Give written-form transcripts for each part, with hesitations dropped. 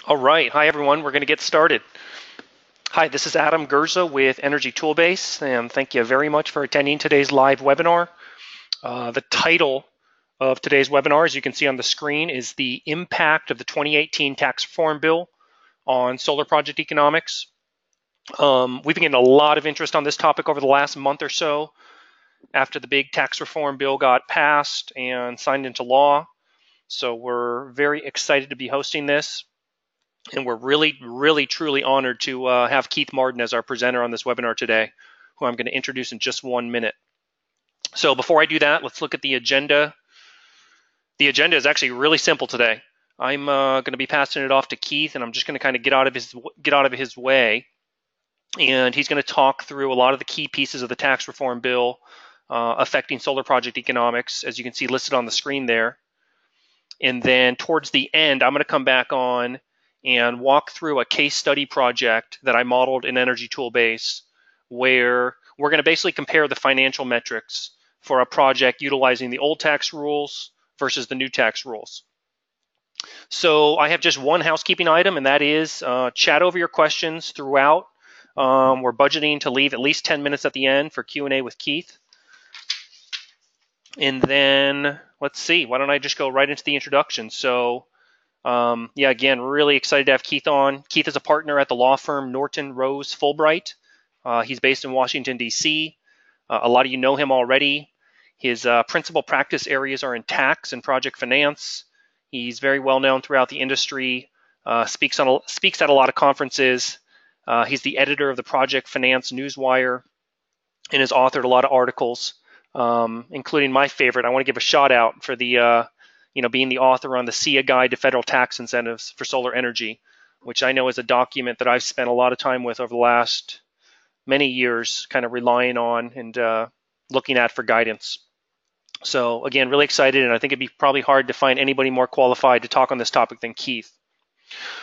All right. Hi, everyone. We're going to get started. Hi, this is Adam Gerza with Energy Toolbase, and thank you very much for attending today's live webinar. The title of today's webinar, as you can see on the screen, is the impact of the 2018 tax reform bill on solar project economics. We've been getting a lot of interest on this topic over the last month or so after the big tax reform bill got passed and signed into law. So we're very excited to be hosting this. And we're really, truly honored to have Keith Martin as our presenter on this webinar today, who I'm going to introduce in just 1 minute. So before I do that, let's look at the agenda. The agenda is actually really simple today. I'm going to be passing it off to Keith, and I'm just going to kind of get out of his way. And he's going to talk through a lot of the key pieces of the tax reform bill affecting solar project economics, as you can see listed on the screen there. And then towards the end, I'm going to come back on and walk through a case study project that I modeled in Energy Toolbase, where we're going to basically compare the financial metrics for a project utilizing the old tax rules versus the new tax rules. So I have just one housekeeping item, and that is chat over your questions throughout. We're budgeting to leave at least 10 minutes at the end for Q&A with Keith. And then, let's see, why don't I just go right into the introduction. So yeah, again, really excited to have Keith on. Keith is a partner at the law firm Norton Rose Fulbright. He's based in Washington, D.C. A lot of you know him already. His principal practice areas are in tax and project finance. He's very well known throughout the industry, speaks at a lot of conferences. He's the editor of the Project Finance NewsWire and has authored a lot of articles, including my favorite. I want to give a shout out for the being the author on the SEIA Guide to Federal Tax Incentives for Solar Energy, which I know is a document that I've spent a lot of time with over the last many years, kind of relying on and looking at for guidance. So again, really excited, and I think it'd be probably hard to find anybody more qualified to talk on this topic than Keith.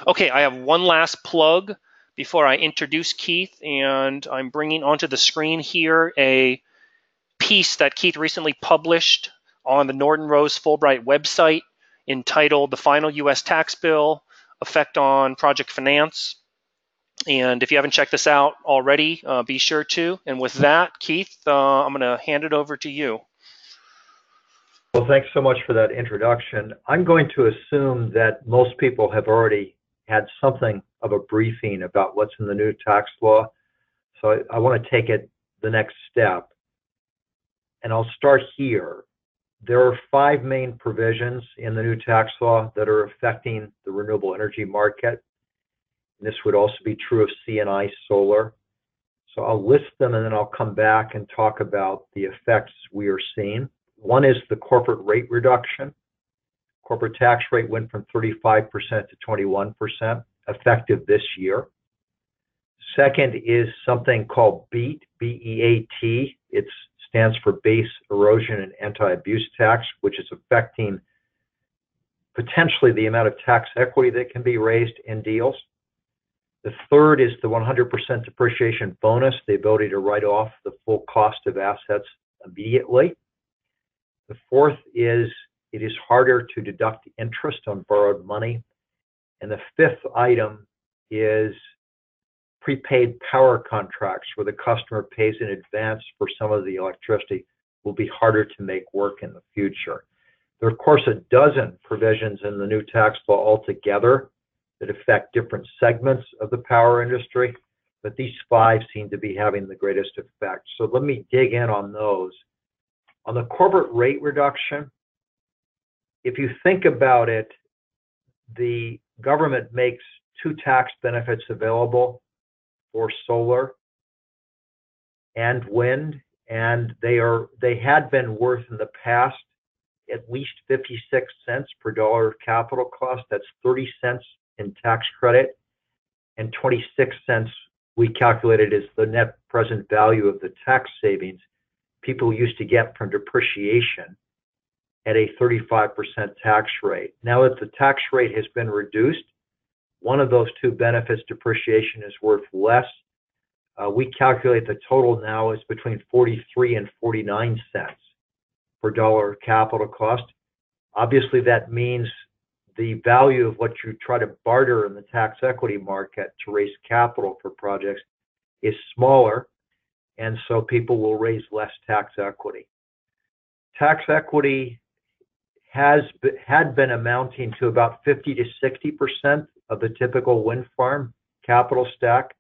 Okay, I have one last plug before I introduce Keith, and I'm bringing onto the screen here a piece that Keith recently published on the Norton Rose Fulbright website entitled The Final U.S. Tax Bill, Effect on Project Finance. And if you haven't checked this out already, be sure to. And with that, Keith, I'm going to hand it over to you. Well, thanks so much for that introduction. I'm going to assume that most people have already had something of a briefing about what's in the new tax law. So I want to take it the next step. And I'll start here. There are 5 main provisions in the new tax law that are affecting the renewable energy market. And this would also be true of C&I solar. So I'll list them and then I'll come back and talk about the effects we are seeing. One is the corporate rate reduction. Corporate tax rate went from 35% to 21%, effective this year. Second is something called BEAT, B-E-A-T. It stands for Base Erosion and Anti-Abuse Tax, which is affecting potentially the amount of tax equity that can be raised in deals. The third is the 100% depreciation bonus, the ability to write off the full cost of assets immediately. The fourth is it is harder to deduct interest on borrowed money. And the fifth item is prepaid power contracts where the customer pays in advance for some of the electricity will be harder to make work in the future. There are, of course, a dozen provisions in the new tax law altogether that affect different segments of the power industry, but these 5 seem to be having the greatest effect. So let me dig in on those. On the corporate rate reduction, if you think about it, the government makes 2 tax benefits available for solar and wind, and they had been worth in the past at least 56 cents per dollar of capital cost. That's 30 cents in tax credit, and 26 cents we calculated as the net present value of the tax savings people used to get from depreciation at a 35% tax rate. Now that the tax rate has been reduced, one of those 2 benefits, depreciation, is worth less. We calculate the total now is between 43 and 49 cents per dollar of capital cost. Obviously, that means the value of what you try to barter in the tax equity market to raise capital for projects is smaller, and so people will raise less tax equity. Tax equity had been amounting to about 50 to 60% of the typical wind farm capital stack,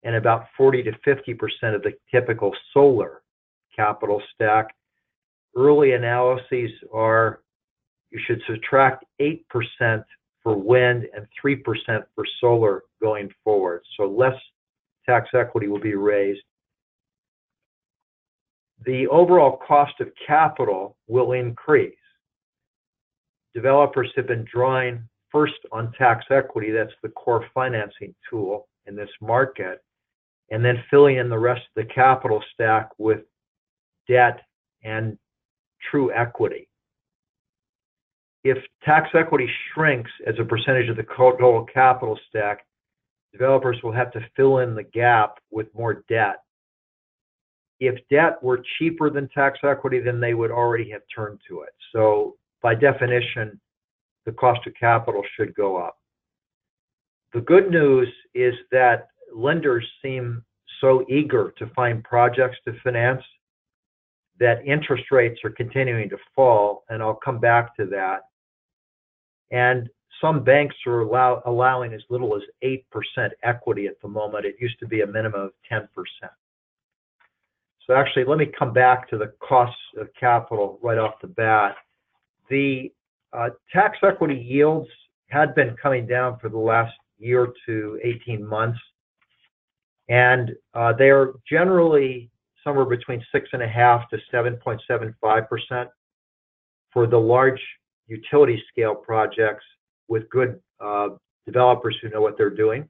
and about 40 to 50% of the typical solar capital stack. Early analyses are you should subtract 8% for wind and 3% for solar going forward. So less tax equity will be raised. The overall cost of capital will increase. Developers have been drawing first on tax equity, that's the core financing tool in this market, and then filling in the rest of the capital stack with debt and true equity. If tax equity shrinks as a percentage of the total capital stack, developers will have to fill in the gap with more debt. If debt were cheaper than tax equity, then they would already have turned to it. So by definition, the cost of capital should go up. The good news is that lenders seem so eager to find projects to finance that interest rates are continuing to fall, and I'll come back to that. And some banks are allowing as little as 8% equity at the moment. It used to be a minimum of 10%. So actually, let me come back to the costs of capital right off the bat. The tax equity yields had been coming down for the last year to 18 months, and they're generally somewhere between 6.5% to 7.75% for the large utility scale projects with good developers who know what they're doing.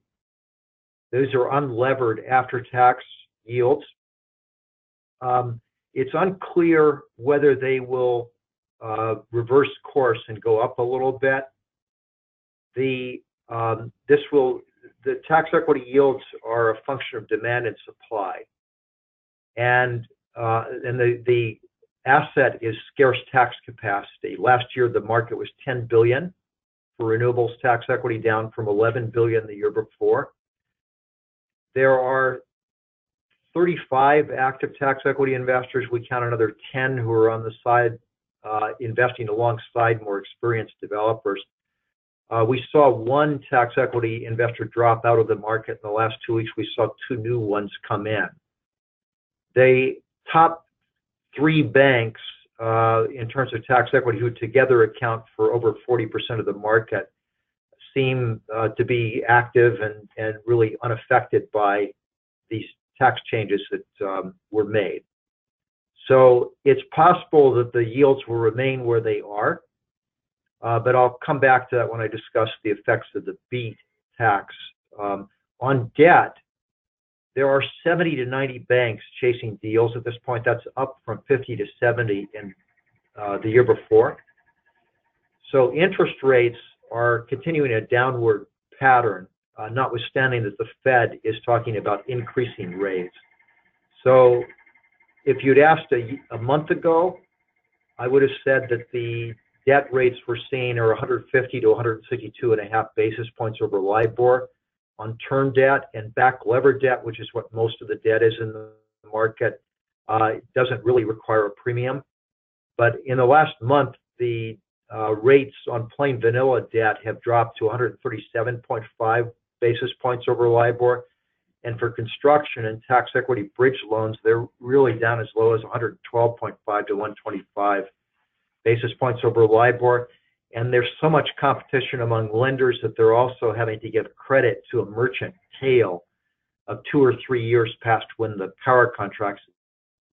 Those are unlevered after-tax yields. It's unclear whether they will reverse course and go up a little bit. The tax equity yields are a function of demand and supply, and the asset is scarce tax capacity. Last year, the market was $10 billion for renewables tax equity, down from $11 billion the year before. There are 35 active tax equity investors. We count another 10 who are on the side investing alongside more experienced developers. We saw one tax equity investor drop out of the market in the last 2 weeks. We saw two new ones come in. The top three banks in terms of tax equity, who together account for over 40% of the market, seem to be active and really unaffected by these tax changes that were made. So it's possible that the yields will remain where they are, but I'll come back to that when I discuss the effects of the BEAT tax. On debt, there are 70 to 90 banks chasing deals at this point. That's up from 50 to 70 in the year before. So interest rates are continuing a downward pattern, notwithstanding that the Fed is talking about increasing rates. So if you'd asked a month ago, I would have said that the debt rates we're seeing are 150 to 162.5 basis points over LIBOR on term debt, and back levered debt, which is what most of the debt is in the market, doesn't really require a premium. But in the last month, the rates on plain vanilla debt have dropped to 137.5 basis points over LIBOR. And for construction and tax equity bridge loans, they're really down as low as 112.5 to 125 basis points over LIBOR. And there's so much competition among lenders that they're also having to give credit to a merchant tail of 2 or 3 years past when the power contract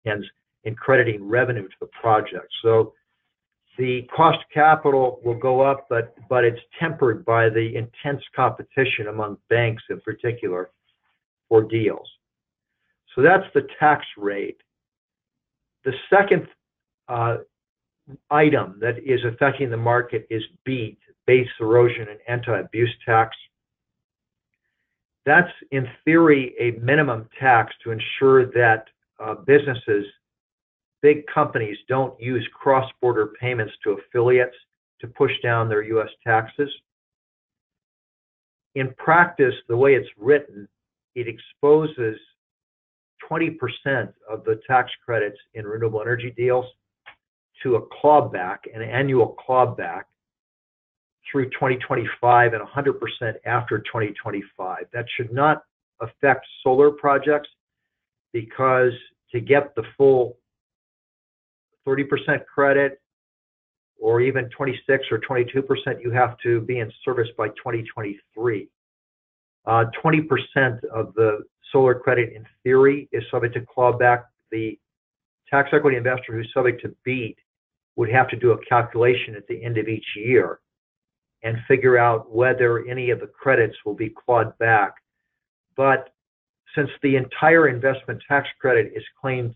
ends in crediting revenue to the project. So the cost of capital will go up, but it's tempered by the intense competition among banks in particular for deals. So that's the tax rate. The second item that is affecting the market is BEAT, base erosion and anti-abuse tax. That's in theory a minimum tax to ensure that businesses, big companies, don't use cross-border payments to affiliates to push down their U.S. taxes. In practice, the way it's written, it exposes 20% of the tax credits in renewable energy deals to a clawback, an annual clawback through 2025 and 100% after 2025. That should not affect solar projects because to get the full 30% credit or even 26 or 22%, you have to be in service by 2023. 20% of the solar credit in theory is subject to clawback. The tax equity investor who's subject to BEAT would have to do a calculation at the end of each year and figure out whether any of the credits will be clawed back. But since the entire investment tax credit is claimed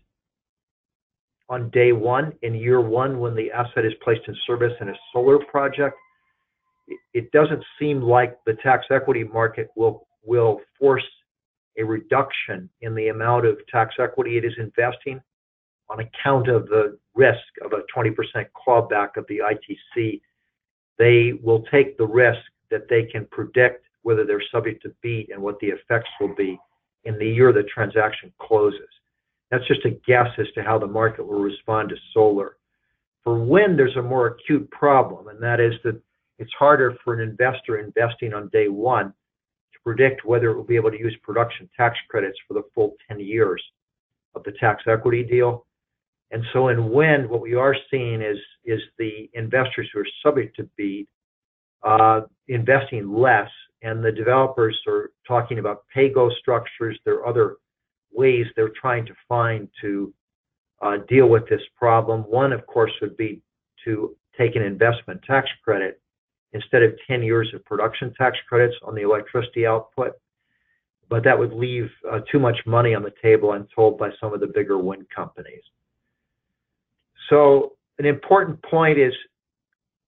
on day one, in year one, when the asset is placed in service in a solar project, it doesn't seem like the tax equity market will force a reduction in the amount of tax equity it is investing on account of the risk of a 20% clawback of the ITC. They will take the risk that they can predict whether they're subject to BEAT and what the effects will be in the year the transaction closes. That's just a guess as to how the market will respond to solar. For wind, there's a more acute problem, and that is that it's harder for an investor investing on day one to predict whether it will be able to use production tax credits for the full 10 years of the tax equity deal. And so in wind, what we are seeing is the investors who are subject to BEAT investing less, and the developers are talking about pay-go structures. There are other ways they're trying to find to deal with this problem. One, of course, would be to take an investment tax credit instead of 10 years of production tax credits on the electricity output. But that would leave too much money on the table, I'm told, by some of the bigger wind companies. So an important point is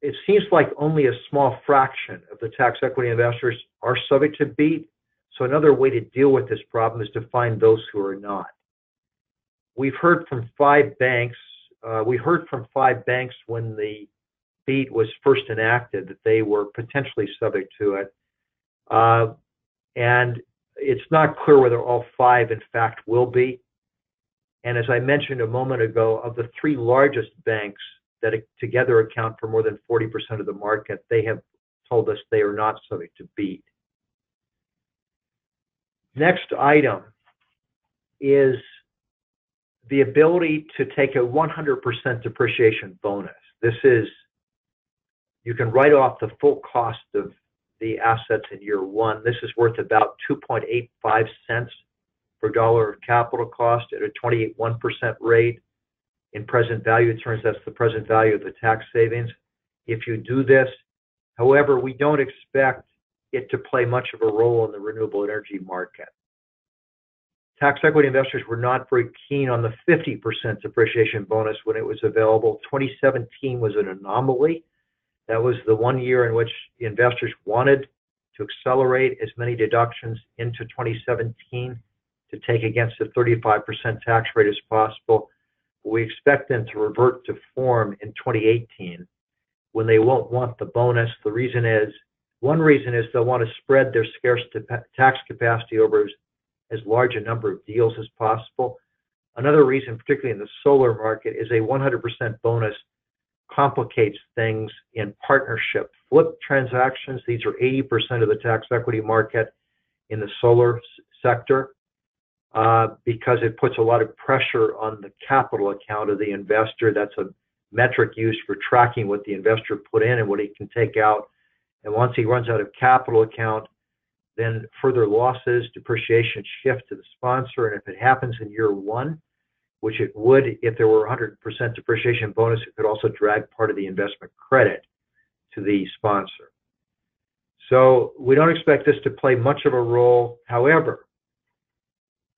it seems like only a small fraction of the tax equity investors are subject to BEAT. So another way to deal with this problem is to find those who are not. We've heard from 5 banks. We heard from 5 banks when the BEAT was first enacted that they were potentially subject to it. And it's not clear whether all 5, in fact, will be. And as I mentioned a moment ago, of the 3 largest banks that together account for more than 40% of the market, they have told us they are not subject to BEAT. Next item is the ability to take a 100% depreciation bonus. This is, you can write off the full cost of the assets in year one. This is worth about 2.85 cents per dollar of capital cost at a 28.1% rate. In present value terms, that's the present value of the tax savings. If you do this, however, we don't expect it to play much of a role in the renewable energy market. Tax equity investors were not very keen on the 50% depreciation bonus when it was available. 2017 was an anomaly. That was the one year in which the investors wanted to accelerate as many deductions into 2017 to take against the 35% tax rate as possible. We expect them to revert to form in 2018 when they won't want the bonus. One reason is they'll want to spread their scarce tax capacity over as large a number of deals as possible. Another reason, particularly in the solar market, is a 100% bonus complicates things in partnership flip transactions. These are 80% of the tax equity market in the solar sector because it puts a lot of pressure on the capital account of the investor. That's a metric used for tracking what the investor put in and what he can take out. And once he runs out of capital account, then further losses, depreciation shift to the sponsor. And if it happens in year one, which it would if there were 100% depreciation bonus, it could also drag part of the investment credit to the sponsor. So we don't expect this to play much of a role. However,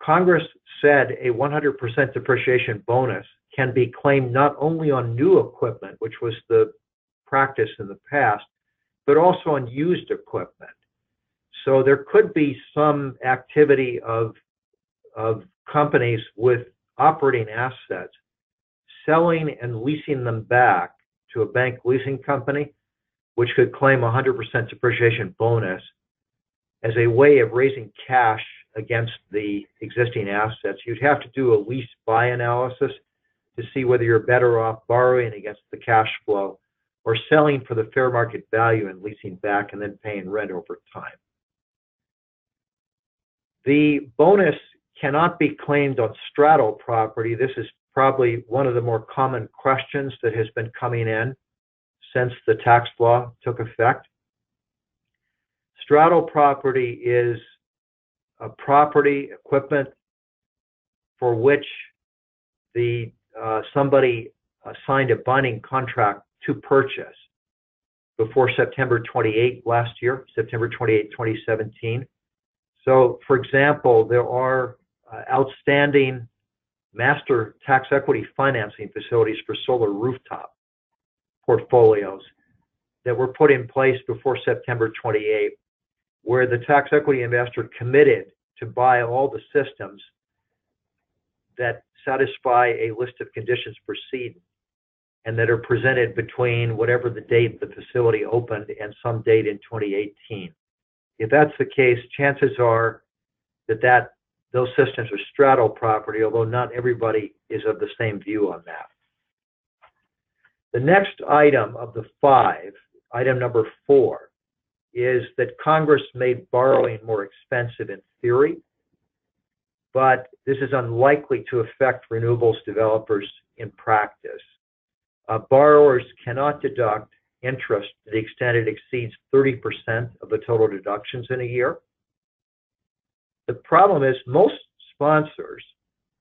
Congress said a 100% depreciation bonus can be claimed not only on new equipment, which was the practice in the past, but also on used equipment. So there could be some activity of companies with operating assets selling and leasing them back to a bank leasing company which could claim 100% depreciation bonus as a way of raising cash against the existing assets, you'd have to do a lease buy analysis to see whether you're better off borrowing against the cash flow or selling for the fair market value and leasing back and then paying rent over time. The bonus cannot be claimed on straddle property. This is probably one of the more common questions that has been coming in since the tax law took effect. Straddle property is a property equipment for which somebody signed a binding contract to purchase before September 28 last year, September 28, 2017. So, for example, there are outstanding master tax equity financing facilities for solar rooftop portfolios that were put in place before September 28, where the tax equity investor committed to buy all the systems that satisfy a list of conditions precedent and that are presented between whatever the date the facility opened and some date in 2018. If that's the case, chances are that those systems are straddle property, although not everybody is of the same view on that. The next item of the 5, item number 4, is that Congress made borrowing more expensive in theory, but this is unlikely to affect renewables developers in practice. Borrowers cannot deduct interest to the extent it exceeds 30% of the total deductions in a year. The problem is most sponsors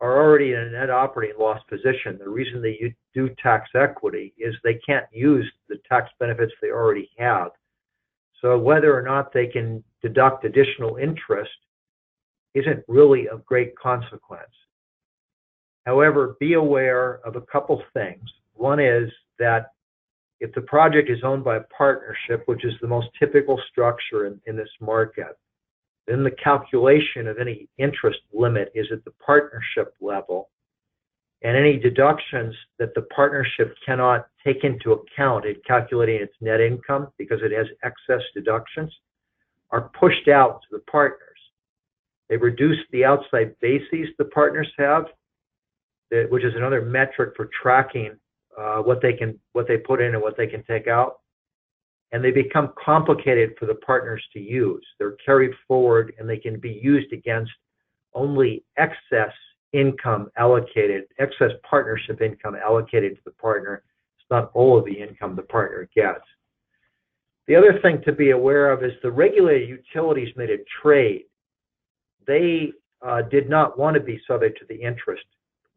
are already in a net operating loss position. The reason they do tax equity is they can't use the tax benefits they already have. So whether or not they can deduct additional interest isn't really of great consequence. However, be aware of a couple things. One is that if the project is owned by a partnership, which is the most typical structure in this market, then the calculation of any interest limit is at the partnership level, and any deductions that the partnership cannot take into account in calculating its net income because it has excess deductions are pushed out to the partners. They reduce the outside bases the partners have, which is another metric for tracking what they put in and what they can take out. And they become complicated for the partners to use. They're carried forward and they can be used against only excess income allocated, excess partnership income allocated to the partner. It's not all of the income the partner gets. The other thing to be aware of is the regulated utilities made a trade. They did not want to be subject to the interest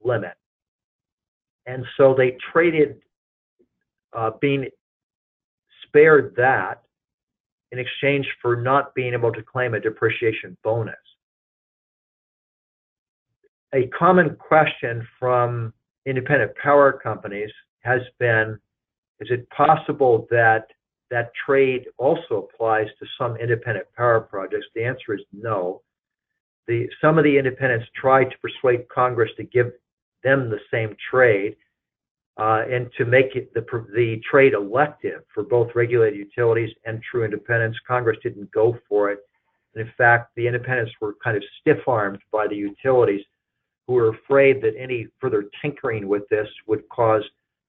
limit. And so they traded being spared that in exchange for not being able to claim a depreciation bonus. A common question from independent power companies has been, is it possible that that trade also applies to some independent power projects? The answer is no. Some of the independents tried to persuade Congress to give them the same trade and to make it the trade elective for both regulated utilities and true independents. Congress didn't go for it. And in fact, the independents were kind of stiff-armed by the utilities, who were afraid that any further tinkering with this would cause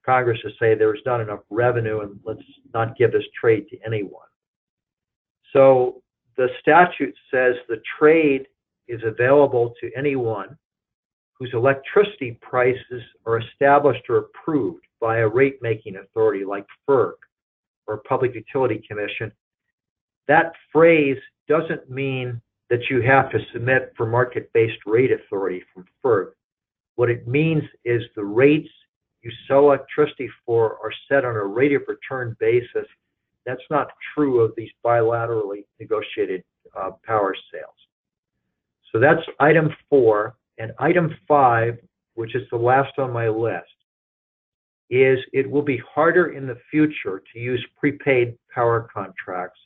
Congress to say there's not enough revenue and let's not give this trade to anyone. So the statute says the trade is available to anyone whose electricity prices are established or approved by a rate-making authority like FERC or Public Utility Commission. That phrase doesn't mean that you have to submit for market-based rate authority from FERC. What it means is the rates you sell electricity for are set on a rate of return basis. That's not true of these bilaterally negotiated power sales. So that's item 4. And item 5, which is the last on my list, is it will be harder in the future to use prepaid power contracts.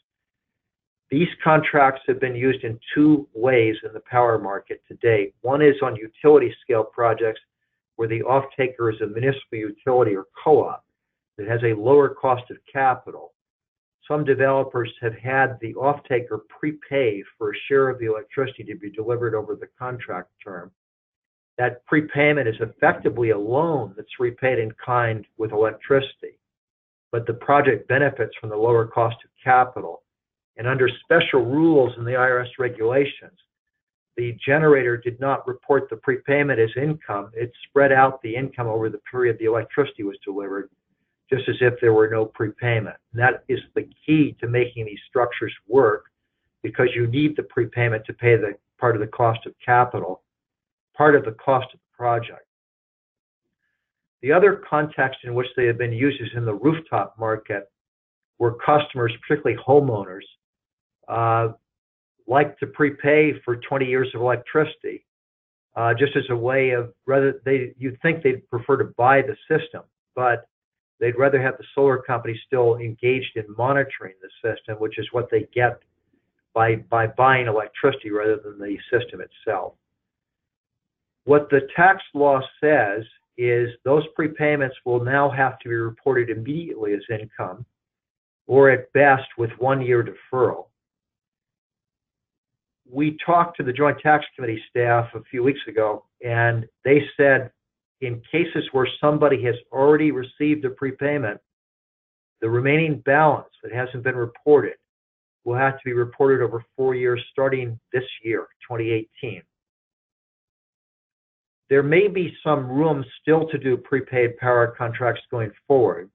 These contracts have been used in 2 ways in the power market to date. One is on utility scale projects where the off-taker is a municipal utility or co-op that has a lower cost of capital. some developers have had the off-taker prepay for a share of the electricity to be delivered over the contract term. That prepayment is effectively a loan that's repaid in kind with electricity, but the project benefits from the lower cost of capital. And under special rules in the IRS regulations, the generator did not report the prepayment as income. It spread out the income over the period the electricity was delivered, just as if there were no prepayment. And that is the key to making these structures work, because you need the prepayment to pay the part of the cost of capital, part of the cost of the project. The other context in which they have been used is in the rooftop market, where customers, particularly homeowners, like to prepay for 20 years of electricity, just as a way of, you'd think they'd prefer to buy the system, but they'd rather have the solar company still engaged in monitoring the system, which is what they get by buying electricity rather than the system itself. What the tax law says is those prepayments will now have to be reported immediately as income, or at best with 1 year deferral. We talked to the Joint Tax Committee staff a few weeks ago, and they said in cases where somebody has already received a prepayment, the remaining balance that hasn't been reported will have to be reported over 4 years starting this year, 2018. There may be some room still to do prepaid power contracts going forward.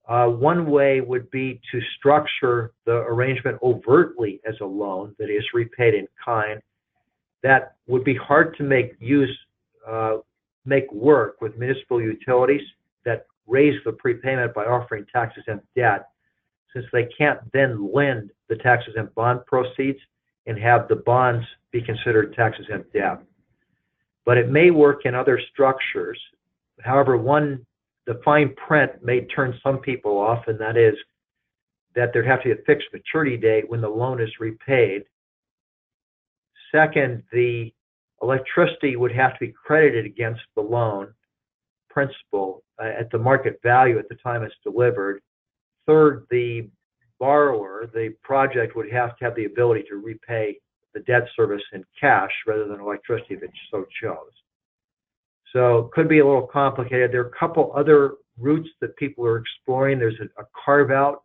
One way would be to structure the arrangement overtly as a loan that is repaid in kind. That would be hard to make work with municipal utilities that raise the prepayment by offering tax-exempt debt, since they can't then lend the tax-exempt bond proceeds and have the bonds be considered tax-exempt debt. But it may work in other structures. However, the fine print may turn some people off, and that is that there'd have to be a fixed maturity date when the loan is repaid. Second, the electricity would have to be credited against the loan principal at the market value at the time it's delivered. Third, the borrower, the project, would have to have the ability to repay the debt service in cash rather than electricity if it so chose. So it could be a little complicated. There are a couple other routes that people are exploring. There's a carve-out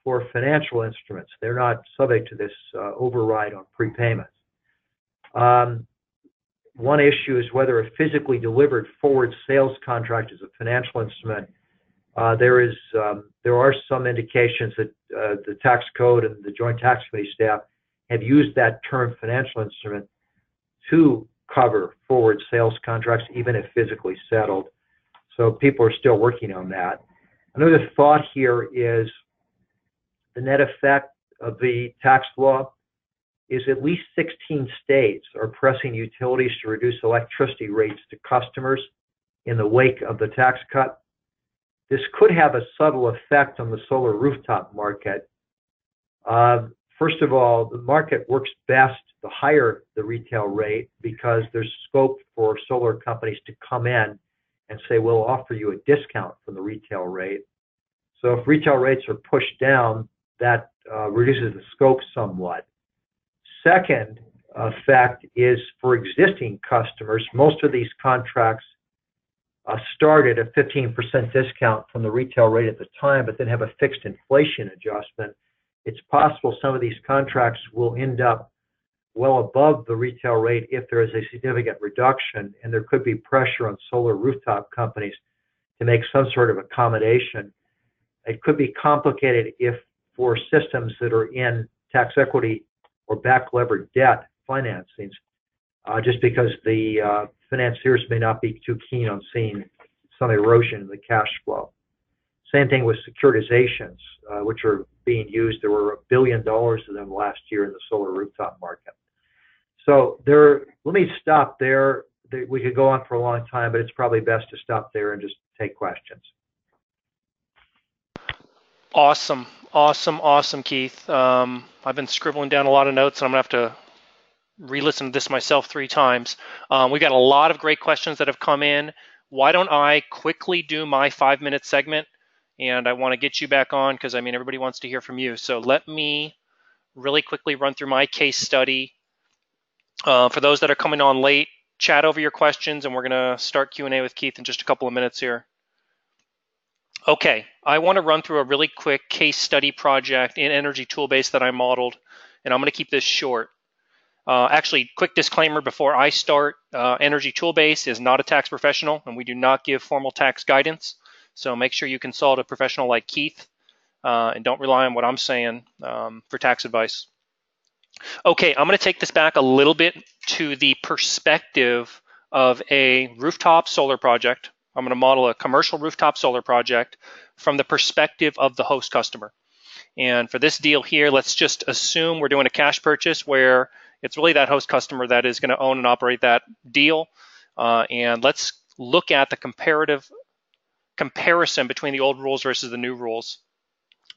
for financial instruments. They're not subject to this override on prepayments. One issue is whether a physically delivered forward sales contract is a financial instrument. There are some indications that the tax code and the Joint Tax Committee staff have used that term financial instrument to cover forward sales contracts, even if physically settled. So people are still working on that. Another thought here is the net effect of the tax law is at least 16 states are pressing utilities to reduce electricity rates to customers in the wake of the tax cut. This could have a subtle effect on the solar rooftop market. First of all, the market works best the higher the retail rate, because there's scope for solar companies to come in and say, we'll offer you a discount from the retail rate. So if retail rates are pushed down, that reduces the scope somewhat. Second effect is for existing customers. Most of these contracts start at a 15% discount from the retail rate at the time, but then have a fixed inflation adjustment. It's possible some of these contracts will end up well above the retail rate if there is a significant reduction, and there could be pressure on solar rooftop companies to make some sort of accommodation. It could be complicated if for systems that are in tax equity or back levered debt financings, just because the financiers may not be too keen on seeing some erosion in the cash flow. Same thing with securitizations, which are being used. There were $1 billion of them last year in the solar rooftop market. So let me stop there. We could go on for a long time, but it's probably best to stop there and just take questions. Awesome, Keith. I've been scribbling down a lot of notes, and I'm going to have to re-listen to this myself 3 times. We got a lot of great questions that have come in. Why don't I quickly do my 5-minute segment, and I want to get you back on because I mean everybody wants to hear from you. So let me really quickly run through my case study. For those that are coming on late, chat over your questions, and we're going to start Q&A with Keith in just a couple of minutes here. Okay, I want to run through a really quick case study project in Energy Toolbase that I modeled, and I'm going to keep this short. Actually, quick disclaimer before I start, Energy Toolbase is not a tax professional, and we do not give formal tax guidance. So make sure you consult a professional like Keith, and don't rely on what I'm saying for tax advice. Okay, I'm going to take this back a little bit to the perspective of a rooftop solar project. I'm going to model a commercial rooftop solar project from the perspective of the host customer. And for this deal here, let's just assume we're doing a cash purchase where it's really that host customer that is going to own and operate that deal. And let's look at the comparative comparison between the old rules versus the new rules.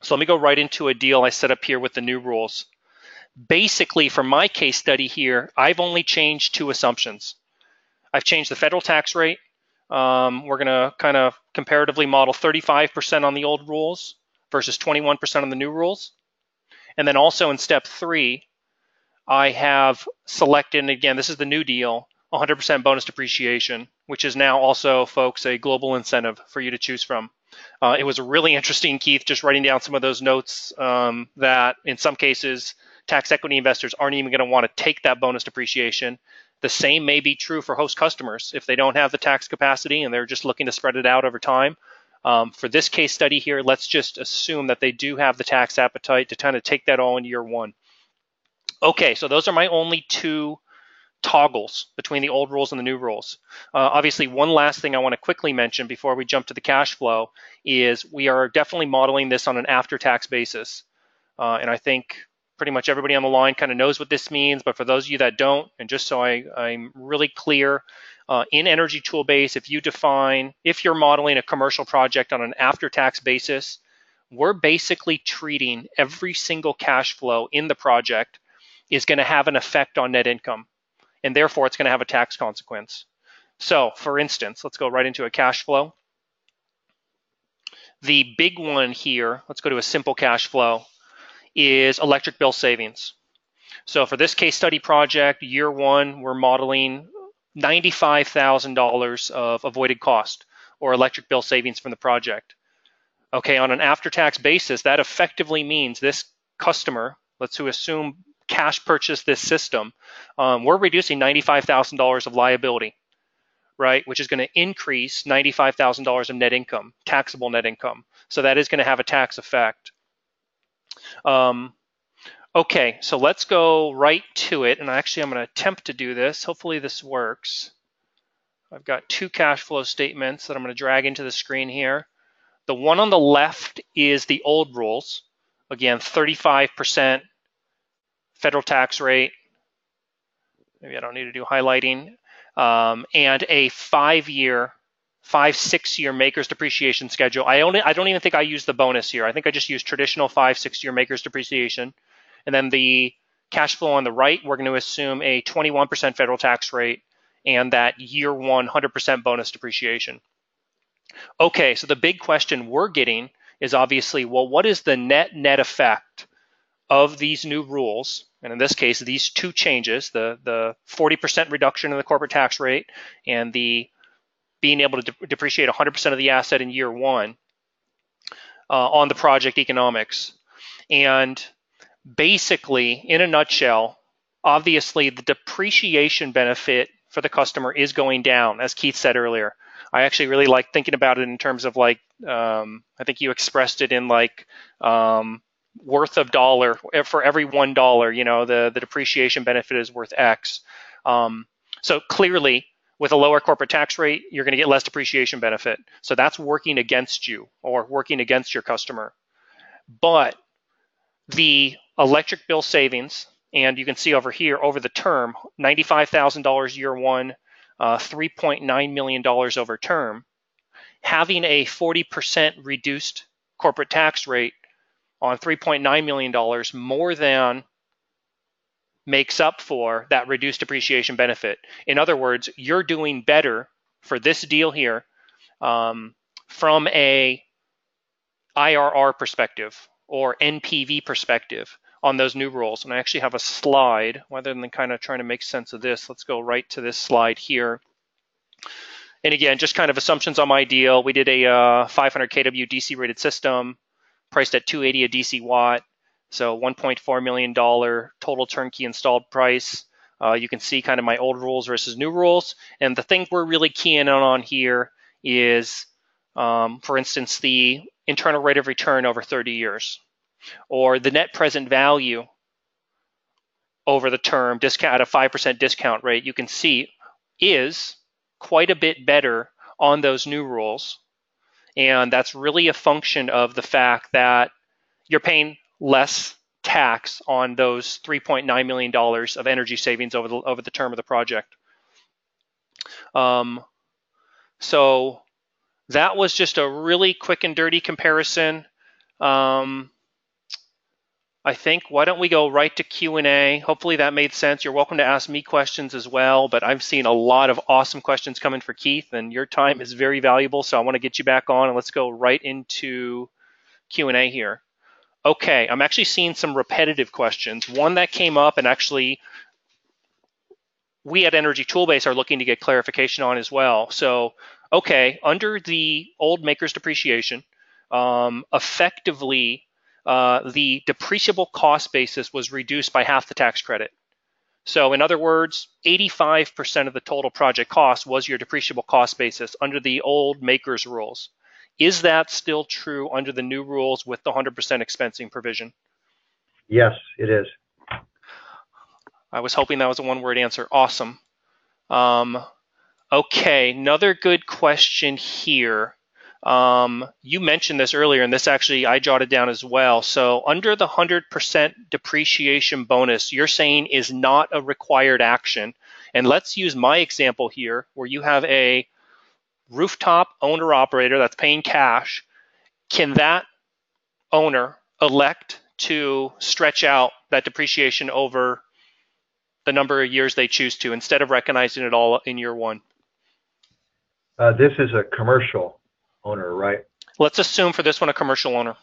So let me go right into a deal I set up here with the new rules. Basically, for my case study here, I've only changed two assumptions. I've changed the federal tax rate. We're going to kind of comparatively model 35% on the old rules versus 21% on the new rules. And then also in step 3, I have selected, and again, this is the new deal, 100% bonus depreciation, which is now also, folks, a global incentive for you to choose from. It was really interesting, Keith, just writing down some of those notes that in some cases, tax equity investors aren't even going to want to take that bonus depreciation. The same may be true for host customers if they don't have the tax capacity and they're just looking to spread it out over time. For this case study here, let's just assume that they do have the tax appetite to kind of take that all in year one. Okay, so those are my only two toggles between the old rules and the new rules. Obviously, one last thing I want to quickly mention before we jump to the cash flow is we are definitely modeling this on an after-tax basis. And I think pretty much everybody on the line kind of knows what this means, but for those of you that don't, and just so I'm really clear, in Energy Toolbase, if you're modeling a commercial project on an after-tax basis, we're basically treating every single cash flow in the project is going to have an effect on net income, and therefore it's going to have a tax consequence. So for instance, let's go right into a cash flow. The big one here, let's go to a simple cash flow, is electric bill savings. So for this case study project, year one, we're modeling $95,000 of avoided cost or electric bill savings from the project. Okay, on an after-tax basis, that effectively means this customer, let's assume cash purchase this system, we're reducing $95,000 of liability, right? Which is going to increase $95,000 of net income, taxable net income. So that is going to have a tax effect. Okay, so let's go right to it. And actually, I'm going to attempt to do this. Hopefully this works. I've got two cash flow statements that I'm going to drag into the screen here. The one on the left is the old rules. Again, 35% federal tax rate. Maybe I don't need to do highlighting. And a 6-year makers depreciation schedule. I don't even think I used the bonus here. I think I just used traditional 6-year makers depreciation. And then the cash flow on the right, we're going to assume a 21% federal tax rate and that year one 100% bonus depreciation. Okay, so the big question we're getting is obviously, well, what is the net effect of these new rules? And in this case, these two changes, the 40% reduction in the corporate tax rate and the being able to depreciate 100% of the asset in year one on the project economics. And basically, in a nutshell, obviously the depreciation benefit for the customer is going down, as Keith said earlier. I actually really like thinking about it in terms of like, I think you expressed it in like worth of dollar. For every $1, you know, the depreciation benefit is worth X. So clearly, with a lower corporate tax rate, you're going to get less depreciation benefit. So that's working against you or working against your customer. But the electric bill savings, and you can see over here, over the term, $95,000 year one, $3.9 million over term, having a 40% reduced corporate tax rate on $3.9 million more than makes up for that reduced depreciation benefit. In other words, you're doing better for this deal here from a IRR perspective or NPV perspective on those new rules. And I actually have a slide, rather than kind of trying to make sense of this, let's go right to this slide here. And again, just kind of assumptions on my deal. We did a 500 kW DC rated system, priced at 280 a DC watt. So $1.4 million total turnkey installed price. You can see kind of my old rules versus new rules. And the thing we're really keying on here is, for instance, the internal rate of return over 30 years, or the net present value over the term discount at a 5% discount rate. You can see is quite a bit better on those new rules. And that's really a function of the fact that you're paying less tax on those $3.9 million of energy savings over the term of the project. So that was just a really quick and dirty comparison. I think, why don't we go right to Q&A? Hopefully that made sense. You're welcome to ask me questions as well, but I've seen a lot of awesome questions coming for Keith, and your time is very valuable, so I want to get you back on, and let's go right into Q&A here. Okay, I'm actually seeing some repetitive questions. One that came up, and actually we at Energy Toolbase are looking to get clarification on as well. So, okay, under the old maker's depreciation, effectively, the depreciable cost basis was reduced by half the tax credit. So in other words, 85% of the total project cost was your depreciable cost basis under the old maker's rules. Is that still true under the new rules with the 100% expensing provision? Yes, it is. I was hoping that was a one-word answer. Awesome. Okay, another good question here. You mentioned this earlier, and this actually I jotted down as well. So under the 100% depreciation bonus, you're saying is not a required action. And let's use my example here, where you have a rooftop owner-operator that's paying cash. Can that owner elect to stretch out that depreciation over the number of years they choose to, instead of recognizing it all in year one? This is a commercial owner, right? Let's assume for this one a commercial owner.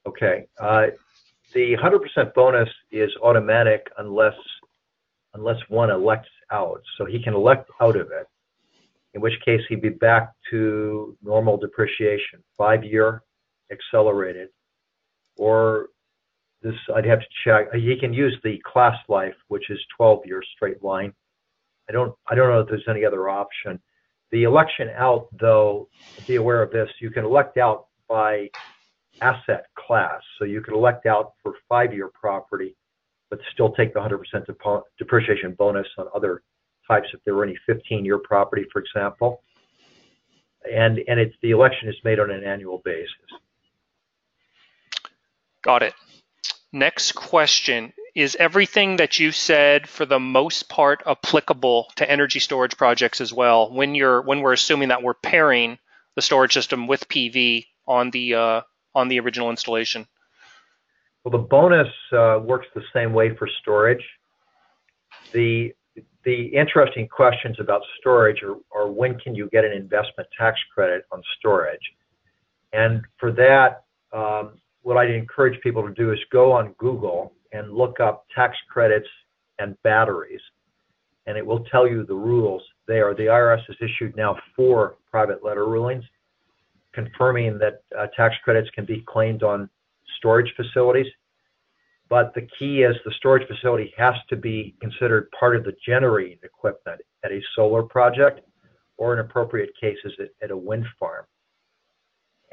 Okay. The 100% bonus is automatic unless one elects out. So he can elect out of it, in which case he'd be back to normal depreciation, 5-year accelerated, or this I'd have to check. He can use the class life, which is 12-year straight line. I don't know if there's any other option. The election out, though, be aware of this, you can elect out by asset class. So you could elect out for 5-year property, but still take the 100% depreciation bonus on other types if there were any 15-year property, for example. And the election is made on an annual basis. Got it. Next question. Is everything that you said for the most part applicable to energy storage projects as well, when we're assuming that we're pairing the storage system with PV on the original installation? Well, the bonus works the same way for storage. The interesting questions about storage are when can you get an investment tax credit on storage? And for that, what I'd encourage people to do is go on Google and look up tax credits and batteries, and it will tell you the rules there. The IRS has issued now 4 private letter rulings confirming that tax credits can be claimed on storage facilities. But the key is the storage facility has to be considered part of the generating equipment at a solar project, or in appropriate cases at a wind farm.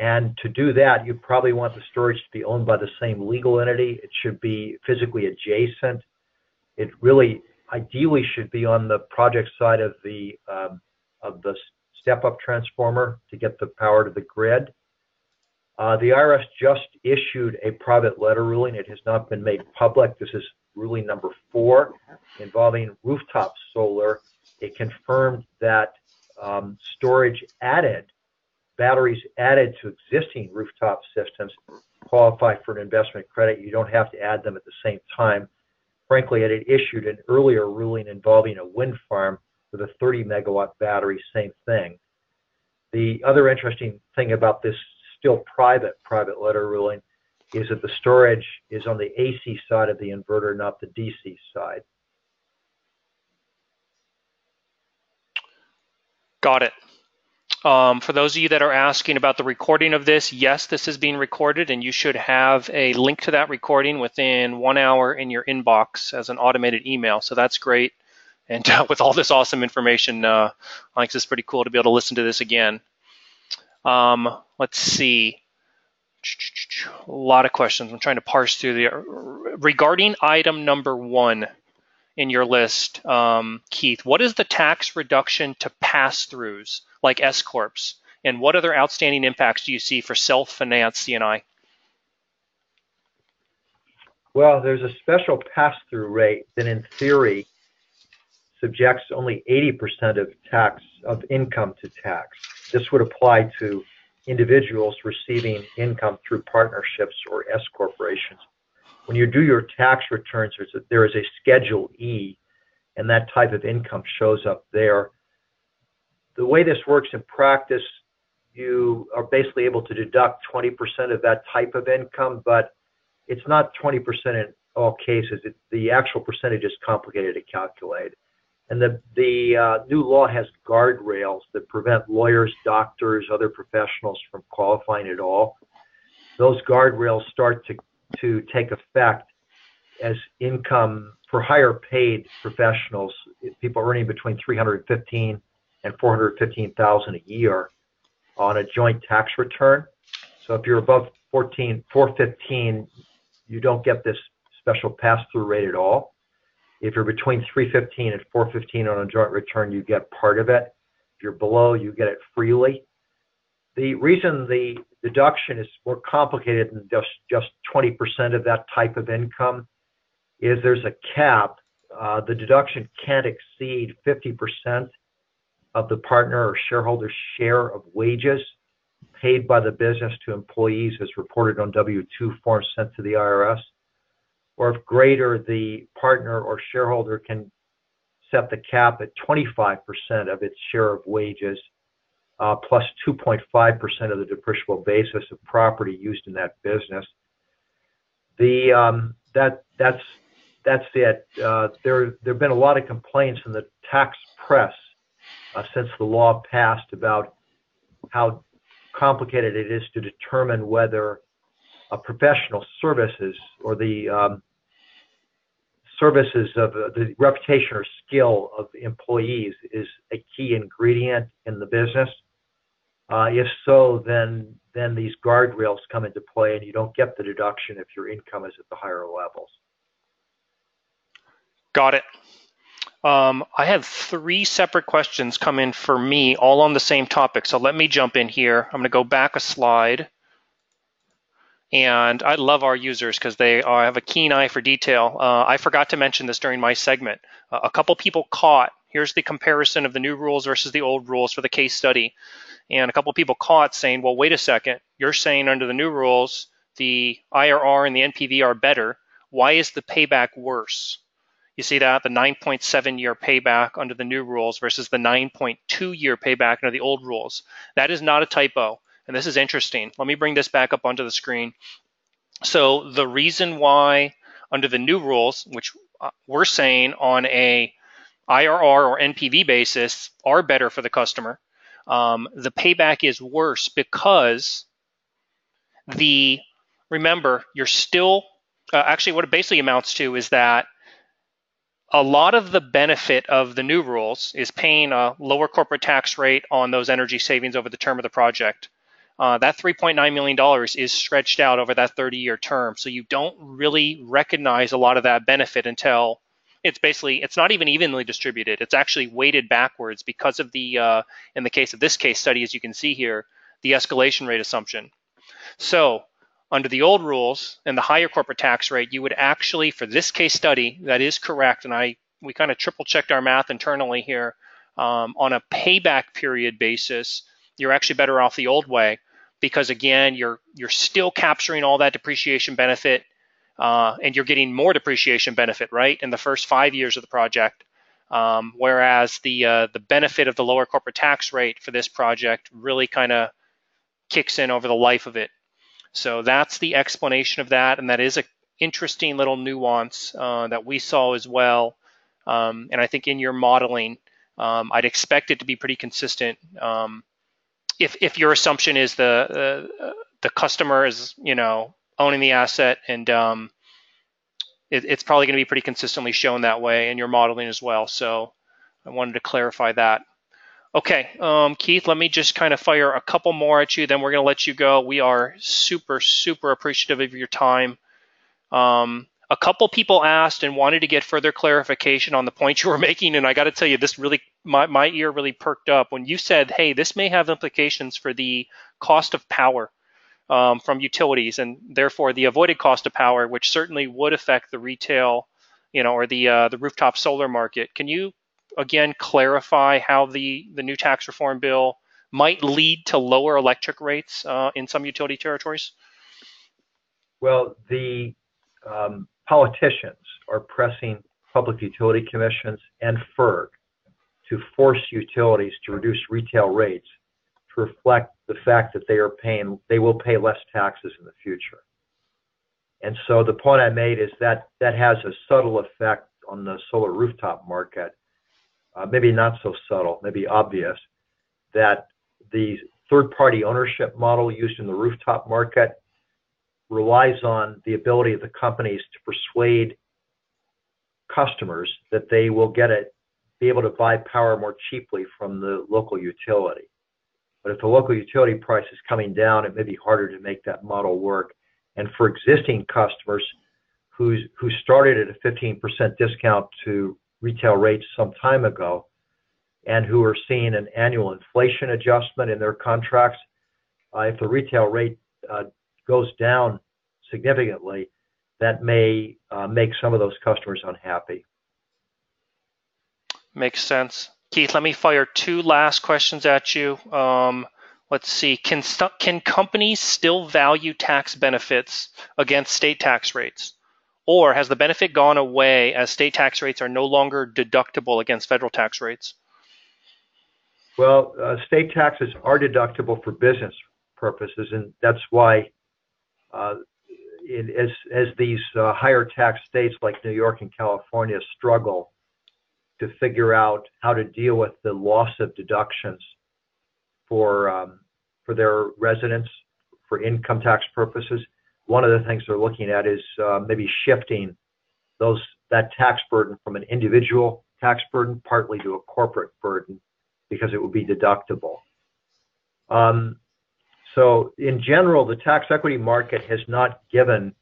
And to do that, you probably want the storage to be owned by the same legal entity. It should be physically adjacent. It really ideally should be on the project side of the step-up transformer to get the power to the grid. The IRS just issued a private letter ruling. It has not been made public. This is ruling number 4 involving rooftop solar. It confirmed that batteries added to existing rooftop systems qualify for an investment credit. You don't have to add them at the same time. Frankly, it had issued an earlier ruling involving a wind farm with a 30 megawatt battery, same thing. The other interesting thing about this still private letter ruling, is that the storage is on the AC side of the inverter, not the DC side. Got it. For those of you that are asking about the recording of this, yes, this is being recorded, and you should have a link to that recording within 1 hour in your inbox as an automated email. So that's great. And with all this awesome information, I think it's pretty cool to be able to listen to this again. Let's see. A lot of questions. I'm trying to parse through the regarding item number 1 in your list, Keith. What is the tax reduction to pass-throughs like S corps, and what other outstanding impacts do you see for self-financed C&I? Well, there's a special pass-through rate that, in theory, subjects only 80% of income to tax. This would apply to individuals receiving income through partnerships or S corporations. When you do your tax returns, there is a Schedule E, and that type of income shows up there. The way this works in practice, you are basically able to deduct 20% of that type of income, but it's not 20% in all cases. The actual percentage is complicated to calculate. And the new law has guardrails that prevent lawyers, doctors, other professionals from qualifying at all. Those guardrails start to take effect as income for higher paid professionals, people earning between $315,000 and $415,000 a year on a joint tax return. So if you're above $415,000, you don't get this special pass-through rate at all. If you're between $315,000 and $415,000 on a joint return, you get part of it. If you're below, you get it freely. The reason the deduction is more complicated than just 20% of that type of income is there's a cap. The deduction can't exceed 50% of the partner or shareholder's share of wages paid by the business to employees as reported on W-2 forms sent to the IRS. Or if greater, the partner or shareholder can set the cap at 25% of its share of wages, plus 2.5% of the depreciable basis of property used in that business. That's it. There have been a lot of complaints in the tax press since the law passed about how complicated it is to determine whether professional services or the services of the reputation or skill of employees is a key ingredient in the business. If so, then these guardrails come into play and you don't get the deduction if your income is at the higher levels. Got it. I have 3 separate questions come in for me, all on the same topic. So let me jump in here. I'm going to go back a slide. And I love our users because they have a keen eye for detail. I forgot to mention this during my segment. A couple people caught, here's the comparison of the new rules versus the old rules for the case study. And a couple people caught saying, well, wait a second, you're saying under the new rules, the IRR and the NPV are better. Why is the payback worse? You see that, the 9.7-year payback under the new rules versus the 9.2-year payback under the old rules. That is not a typo, and this is interesting. Let me bring this back up onto the screen. So the reason why under the new rules, which we're saying on a IRR or NPV basis are better for the customer, the payback is worse because remember, you're still, actually what it basically amounts to is that a lot of the benefit of the new rules is paying a lower corporate tax rate on those energy savings over the term of the project. That $3.9 million is stretched out over that 30-year term. So you don't really recognize a lot of that benefit until it's not even evenly distributed. It's actually weighted backwards because of the, in the case of this case study, as you can see here, the escalation rate assumption. So under the old rules and the higher corporate tax rate, you would actually, for this case study, that is correct, and we kind of triple checked our math internally here, on a payback period basis, you're actually better off the old way because again, you're still capturing all that depreciation benefit and you're getting more depreciation benefit, right, in the first 5 years of the project, whereas the benefit of the lower corporate tax rate for this project really kind of kicks in over the life of it. So that's the explanation of that, and that is a interesting little nuance that we saw as well. And I think in your modeling, I'd expect it to be pretty consistent. If your assumption is the customer is owning the asset, and it's probably going to be pretty consistently shown that way in your modeling as well. So I wanted to clarify that. Okay, Keith, let me just kind of fire a couple more at you, then we're going to let you go. We are super, super appreciative of your time. A couple people asked and wanted to get further clarification on the point you were making, and I got to tell you, this really, my ear really perked up when you said, hey, this may have implications for the cost of power from utilities, and therefore the avoided cost of power, which certainly would affect the retail, or the rooftop solar market. Can you again clarify how the new tax reform bill might lead to lower electric rates in some utility territories? Well, the politicians are pressing public utility commissions and FERC to force utilities to reduce retail rates to reflect the fact that they will pay less taxes in the future. And so the point I made is that has a subtle effect on the solar rooftop market. Maybe not so subtle, maybe obvious, that the third-party ownership model used in the rooftop market relies on the ability of the companies to persuade customers that they will be able to buy power more cheaply from the local utility. But if the local utility price is coming down, it may be harder to make that model work. And for existing customers who started at a 15% discount to retail rates some time ago and who are seeing an annual inflation adjustment in their contracts, if the retail rate goes down significantly, that may make some of those customers unhappy. Makes sense. Keith, let me fire two last questions at you. Let's see. Can companies still value tax benefits against state tax rates? Or has the benefit gone away as state tax rates are no longer deductible against federal tax rates? Well, state taxes are deductible for business purposes, and that's why as these higher tax states like New York and California struggle to figure out how to deal with the loss of deductions for their residents for income tax purposes, one of the things they're looking at is maybe shifting that tax burden from an individual tax burden partly to a corporate burden because it would be deductible. So in general, the tax equity market has not given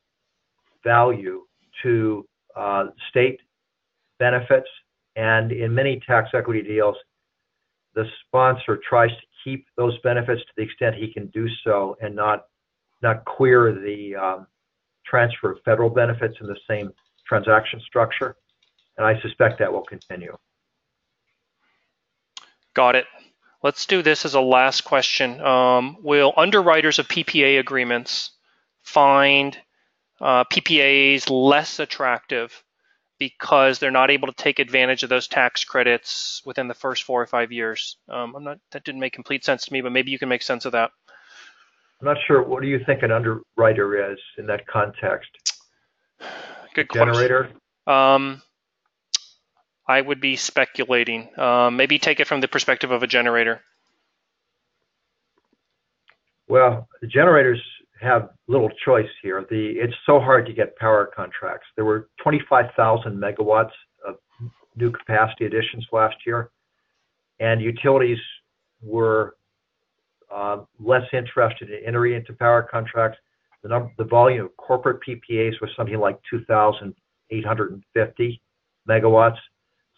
value to state benefits, and in many tax equity deals, the sponsor tries to keep those benefits to the extent he can do so and not queer the transfer of federal benefits in the same transaction structure. And I suspect that will continue. Got it. Let's do this as a last question. Will underwriters of PPA agreements find PPAs less attractive because they're not able to take advantage of those tax credits within the first 4 or 5 years? That didn't make complete sense to me, but maybe you can make sense of that. I'm not sure. What do you think an underwriter is in that context? Good question. Generator? I would be speculating. Maybe take it from the perspective of a generator. Well, the generators have little choice here. It's so hard to get power contracts. There were 25,000 megawatts of new capacity additions last year, and utilities were less interested in entering into power contracts. The volume of corporate PPAs was something like 2,850 megawatts.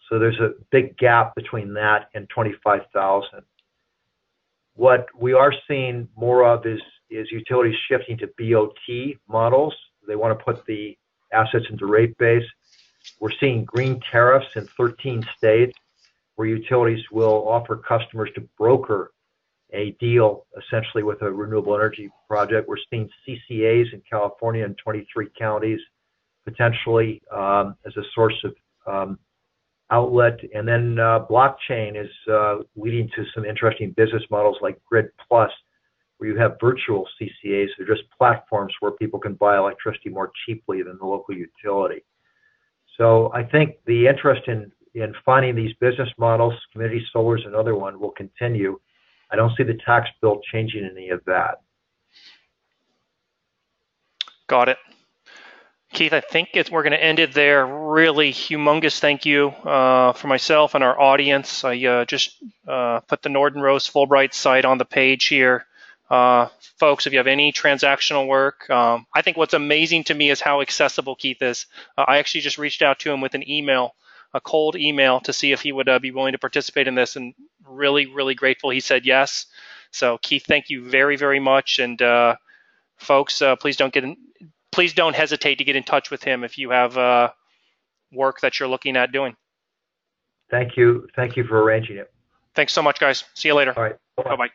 So there's a big gap between that and 25,000. What we are seeing more of is utilities shifting to BOT models. They want to put the assets into rate base. We're seeing green tariffs in 13 states where utilities will offer customers to broker a deal essentially with a renewable energy project. We're seeing CCAs in California in 23 counties potentially as a source of outlet. And then blockchain is leading to some interesting business models like Grid Plus, where where you have virtual CCAs. They're just platforms where people can buy electricity more cheaply than the local utility. So I think the interest in finding these business models, community solar is another one, will continue. I don't see the tax bill changing any of that. Got it. Keith, I think we're going to end it there. Really humongous thank you for myself and our audience. I just put the Norton Rose Fulbright site on the page here. Folks, if you have any transactional work, I think what's amazing to me is how accessible Keith is. I actually just reached out to him with an email, a cold email, to see if he would be willing to participate in this, and really, really grateful he said yes. So Keith, thank you very, very much. And folks, please don't hesitate to get in touch with him if you have work that you're looking at doing. Thank you. Thank you for arranging it. Thanks so much, guys. See you later. All right. Bye-bye.